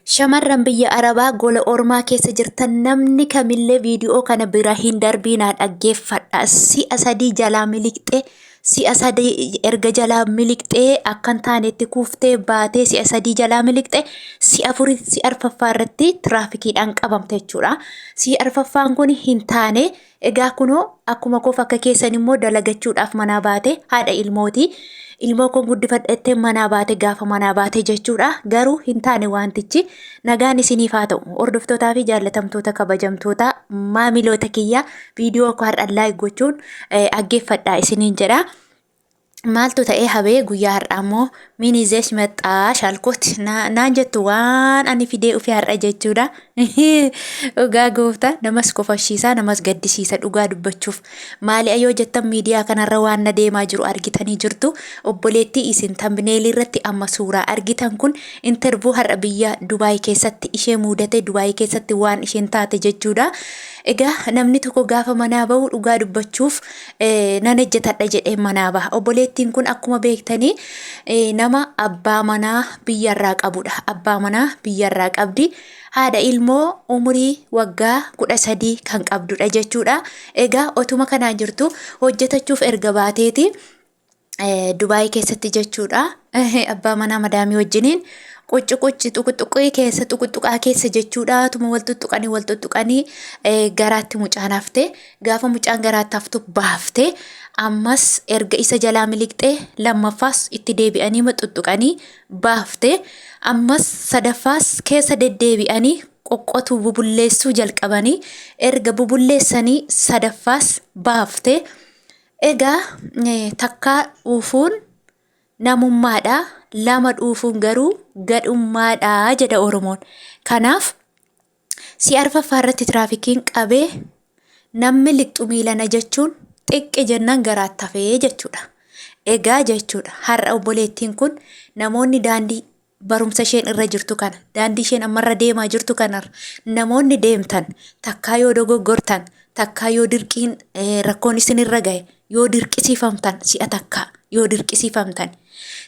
Shamarraan Biyya Arabaa gola ormaa keessa jirtan namni kamillee viidiyoo kana bira hin darbinaa dhaggeeffadha. Si'a sadii Jalaa Miliqxee si'a sadii erga Jalaa Miliqxee akkan taanetti kuuftee baatee si'a sadii Jalaa Miliqxee si'a afurii si'a arfaffaa irratti tiraafikiidhaan qabamte jechuudha. Si'a arfaffaan kun hin taane egaa kunoo akkuma koof akka keessan immoo dalagachuudhaaf manaa baate haadha ilmooti. Ilmoo kun guddifadhettee manaa baate gaafa manaa baate jechuudha. Garuu hin taane wantichi nagaan isiniif haa ta'u. Hordoftootaa fi jaallatamtoota kabajamtoota maamiloota kiyya viidiyoo koo har'aan laayik gochuun dhaggeeffadhaa isiniin jedha. Maaltu ta'ee habee guyyaa har'aa immoo mini zeesh maxxaa shaalkooti naan jettu waan ani fidee ofii har'a jechuudha. Dhugaa gooftaa namas kofashiisaa namas gaddisiisa dhugaa dubbachuuf maali ayyoo jettan miidiyaa kanarra waan na deemaa jiru argitanii jirtu. Obboleettii isin tambineelii irratti amma suuraa argitan kun intervuu har'a biyya Dubaay keessatti ishee muudate Dubaay keessatti waan isheen taate jechuudha. Egaa namni tokko gaafa manaa bahu dhugaa dubbachuuf nan ejjetadha jedhee manaa baha. Obboleettiin kun akkuma beektanii nama abbaa manaa biyyarraa qabudha. Abbaa manaa biyyarraa qabdi. Haadha ilmoo umurii waggaa 13 kan qabdudha jechuudha. Egaa otuma kanaa jirtu hojjetachuuf erga baateeti Dubaay keessatti jechuudha. Abbaa manaa madaamii wajjiniin qucci tuqutuqii keessa tuqutuqaa keessa jechuudha. Tuma wal tuttuqanii garaatti mucaan hafte gaafa mucaan garaatti haftu baafte ammas erga isa Jalaa Miliqxee lammaffaas itti deebi'anii maxuxuqanii baafte ammas sadaffaas keessa deddeebi'anii qoqqotu bubulleessuu jalqabanii erga bubulleessanii sadaffaas baafte. Egaa takkaa dhuufuun namummaadha. Lama dhuufuun garuu gadhummaadha jedha Oromoon. Kanaaf si'a arfaffaa irratti tiraafikiin qabee namni liqxu miilana jechuun xiqqi jennaan garaatti hafee jechuudha. Egaa jechuudha har'a obboleettiin kun namoonni daandii barumsa isheen irra jirtu kana daandii isheen ammarra deemaa jirtu kanarra namoonni deemtan takkaa yoo dogoggortan takkaa yoo dirqiin rakkoon isinirra gahe yoo dirqisiifamtan si'a takkaa yoo dirqisiifamtan.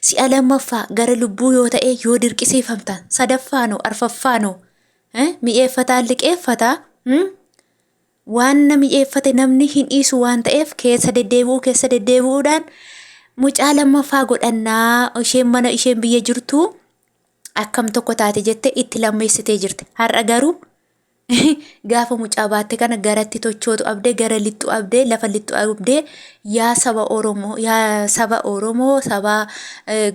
Si'a lammaffaa gara lubbuu yoo ta'e yoo dirqisiifamtan sadaffaanoo arfaffaanoo mi'eeffataan liqeeffataa waan mi'eeffate namni hin dhiisu waan ta'eef keessa deddeebi'uudhaan mucaa lammaffaa godhannaa isheen mana isheen biyya jirtu akkam tokko taate jette itti lammeessitee jirti. Har'a garuu gaafa mucaa baatte kana garatti tochootu abdee gara lixxu abdee lafa lixxu abdee yaa saba Oromoo saba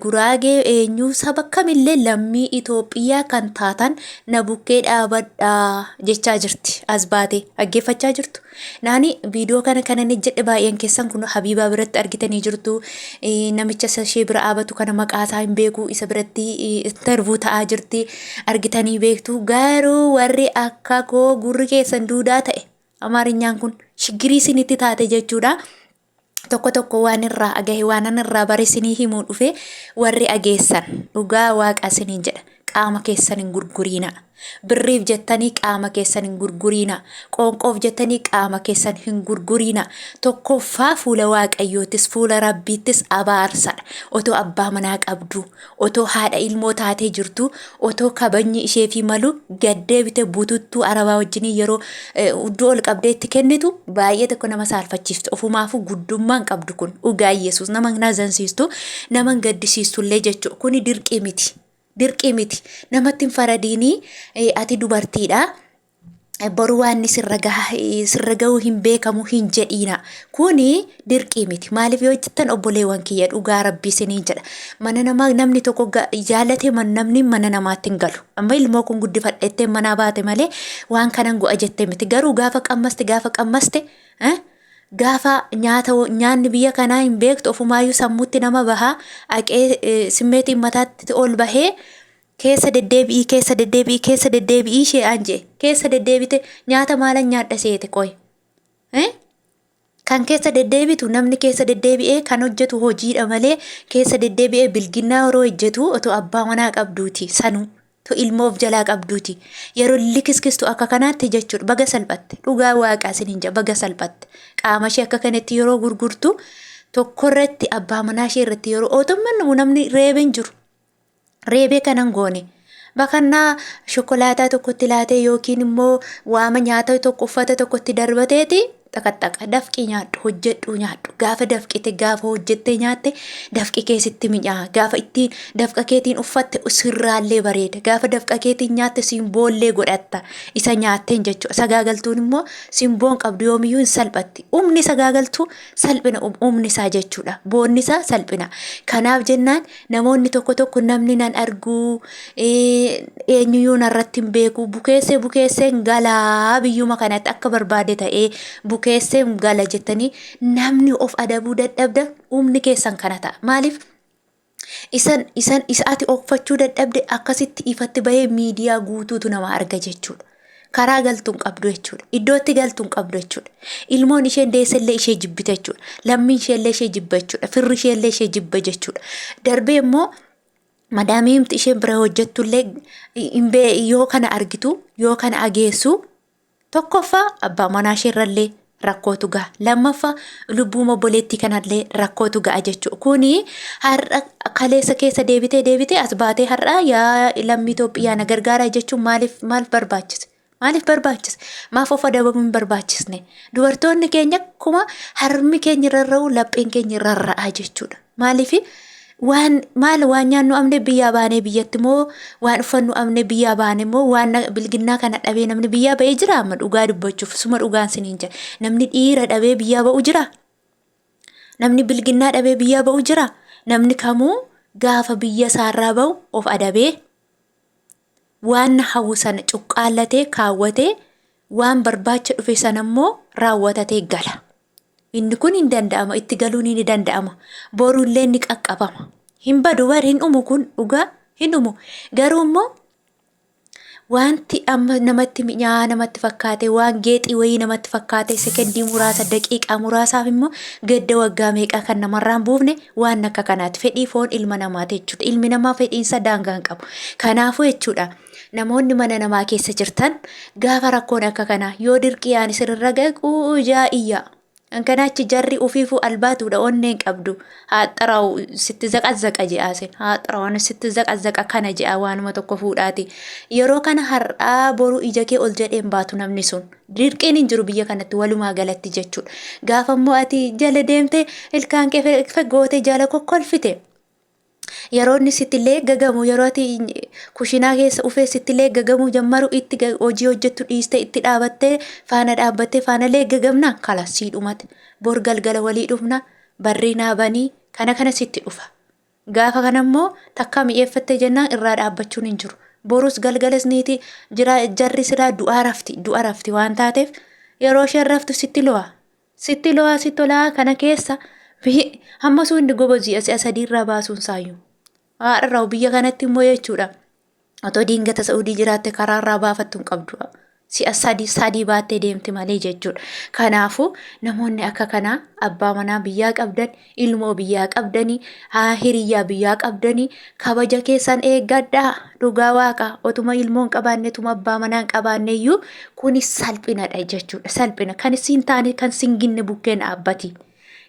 Guraagee eenyu saba kamillee lammii Itoophiyaa kan taatan na bukkee dhaabadhaa jechaa jirti as baatee dhaggeeffachaa jirtu. Naani viidiyoo kana kanan jedhe baay'een keessan kun Habiibaa biratti argitanii jirtu. Namicha ishee bira dhaabatu kana maqaasaa hin beeku isa biratti intervuu ta'aa jirti argitanii beektu. Garuu warri akka koo gurri keessan duudaa ta'e Amaarinyaan kun shigirii isinitti taate jechuudha. Tokko waan irraa agahe waan irraa baresinii himuu dhufe warri ageessan dhugaa waaqa isiniin jedha. Qaama keessan hin gurguriina. Birriif jettanii qaama keessan hin gurguriina. Qoonqoof jettanii qaama keessan hin gurguriina. Tokkoffaa fuula waaqayyootis fuula rabbiittis abaarsadha. Otoo abbaa manaa qabdu, otoo haadha ilmoo taatee jirtu, otoo kabajni ishee fi malu gaddee bite bututtuu Arabaa wajjinii yeroo uddoo ol qabdee itti kennitu baay'ee tokko nama saalfachiiftu. Ofumaafuu guddummaan qabdu kun dhugaa Yesuus nama nazansiistu nama gaddisiistullee jechuudha. Kuni dirqii miti. Dirqii miti namatti hin faradiinii ati dubartiidha. Boru waan sirra gahuu hin beekamu hin jedhiina. Kuni dirqii miti. Maaliif yoo jettan obboleewwan kiyya dhugaa rabbii isiniin jedha. Mana namaa namni tokko jaallatee namni mana namaatti hin galu. Amma ilmoo kun guddifadhettee manaa baate malee waan kanan go'a jettee miti. Garuu gaafa qammaste gaafa nyaanni biyya kanaa hin beektu ofumaayyuu sammuutti nama bahaa aqee simmeetiin mataatti ol bahee keessa deddeebi'ii ishee anjee keessa deddeebite nyaata maalan nyaadha seete qoy kan keessa deddeebitu namni keessa deddeebi'ee kan hojjetu hojiidha malee keessa deddeebi'ee bilginnaa yeroo hojjetu otoo abbaa manaa qabduuti sanuu. To ilmoof jalaa qabduuti yeroo likiskistu akka kanaatti jechuudha baga salphatte dhugaa waaqaa isiniin jedha baga salphatte qaama ishee akka kanatti yeroo gurgurtu tokkorratti abbaa manaa ishee irratti yeroo otomman namni reebeen jiru reebee kanan goone Bakannaa shokolaataa tokkotti laatee yookiin immoo waama nyaata tokko uffata tokkotti darbateeti xaqaxaqa dafqii nyaadhu hojjedhu nyaadhu gaafa dafqite gaafa hojjette nyaatte dafqi keessatti mi'aa gaafa ittiin dafqa keetiin uffatte sirraallee bareeda gaafa dafqa keetiin nyaatte simboollee godhatta isa nyaatteen jechuudha sagaagaltuun immoo simboon qabdu yoomiyyuu hin salphatti umni sagaagaltuu salphina umni isaa jechuudha boonni isaa salphina kanaaf jennaan namoonni tokko namni nan arguu eenyuyyuu narratti hin beeku bukeesseen galaa biyyuma kanatti akka barbaade ta'ee bukeesseen gala jettanii namni of adabuu dadhabda umni keessan kana ta'a maaliif isaati oofachuu dadhabde akkasitti ifatti bahee miidiyaa guutuutu nama arga jechuudha karaa galtuun qabdu jechuudha iddootti galtuun qabdu jechuudha ilmoon isheen deessellee ishee jibbite jechuudha lammiin isheellee ishee jibba jechuudha firri isheellee ishee jibba jechuudha darbee immoo madaamiimti isheen bira hojjettullee yoo kana argitu yoo kana ageessu tokkoffaa abbaa manaa isheerrallee rakkootu ga'a lammaffaa lubbuma boleetti kanallee rakkootu ga'a jechuudha kuni har'a kaleessa keessa deebitee as baatee har'a yaa lammii Itoophiyaa na gargaaraa jechuun maaliif barbaachise maaf of adabamuu hin barbaachisne dubartoonni keenya akkuma harmi keenya rarra'u lapheen keenya rarra'a jechuudha maaliif waan nyaannu amne biyyaa baanee biyyatti moo waan uffannu amne biyyaa baane moo waan bilginnaa kana dhabee namni biyyaa ba'ee jira amma dhugaa dubbachuuf suma dhugaan siniin jira namni dhiira dhabee biyyaa ba'u jira namni bilginnaa dhabee biyyaa ba'u jira namni kamuu gaafa biyya isaarraa ba'u of adabee waan hawwu sana cuqqaallatee kaawwatee waan barbaacha dhufe sana immoo raawwatatee gala. Inni kun hin danda'ama itti galuun ni danda'ama boruullee ni qaqqabama hin badu bar hin dhumu kun dhugaa hin dhumu garuu immoo wanti amma namatti mi'aa namatti fakkaate waan geexii wayii namatti fakkaate sekendii muraasa daqiiqaa muraasaaf immoo gadda waggaa meeqaa kan namarraan buufne waan akka kanaati fedhii foon ilma namaati jechuudha ilmi namaa fedhiinsa daangaan qabu kanaafuu jechuudha namoonni mana namaa keessa jirtan gaafa rakkoon akka kanaa yoo dirqiyaan sirra gaquu jaa'iyyaa Ankanaachi jarri ufiifu albaatuudha onneen qabdu haaxaraa'u sitti zaqazzaqa je'aasen haaxaraa'u sitti zaqazzaqa kana je'a waanuma tokko fuudhaati yeroo kana har'aa boru ija kee ol jedheen baatu namni sun dirqiin hin jiru biyya kanatti walumaa galatti jechuudha gaafa immoo ati jala deemte ilkaan kee faggootee jala kokkolfite yeroo inni sittillee gagamu yeroo ati kushinaa keessa ufee sittillee gagamu jammaru itti hojii hojjettu dhiiste itti dhaabattee faanalee gagamna kala sii dhumate bor galgala walii dhufna barrii naabanii kana sitti dhufa gaafa kanammoo takka mi'eeffatte jennaan irraa dhaabbachuun hin jiru borus galgalas niiti jira jarri siraa du'aa rafti waan taateef yeroo isheen raftu sitti lo'a kana keessa hamma sun gobozii as sadiirraa baasuun saayyuu har'aa biyya kanatti immoo jechuudha otoo diingata Saudii jiraatte karaarraa baafattu hin qabdu si'a sadii baattee deemti malee jechuudha kanaafuu namoonni akka kanaa abbaa manaa biyyaa qabdan ilmoo biyyaa qabdanii hiriyyaa biyyaa qabdanii kabaja keessan eeggadhaa dhugaa waaqa otuma ilmoon qabaanne tuma abbaa manaan qabaanneeyyuu kuni salphinadha jechuudha salphina kan isin taane kan singinne bukkeen dhaabbati.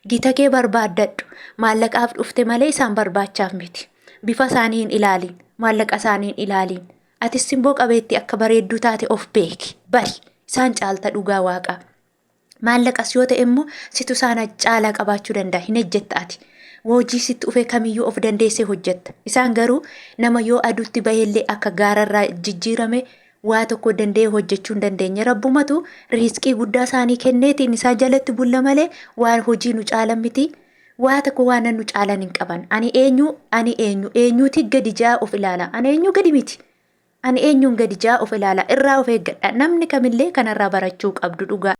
Gita kee barbaaddadhu maallaqaaf dhufte malee isaan barbaachaaf miti bifa isaanii hin ilaalin maallaqa isaanii hin ilaalin ati simboo qabeetti akka bareedduu taate of beeki bari isaan caalta dhugaa waaqa maallaqas yoo ta'e immoo situ isaan caalaa qabaachuu danda'a hin ejjettaati hojii sitti ufee kamiyyuu of dandeessee hojjetta isaan garuu nama yoo aduutti baheellee akka gaararraa jijjiirame waa tokko danda'ee hojjechuu hin dandeenye rabbumatu riiskii guddaa isaanii kenneetiin isaa jalatti bulla malee waan hojii nu caalan miti waa tokko waan nu caalan hin qaban ani eenyuuti gadi jaa of ilaala ani eenyu gadi miti ani eenyuun gadi jaa of ilaala irraa of eeggadha namni kamillee kanarraa barachuu qabdu dhugaa.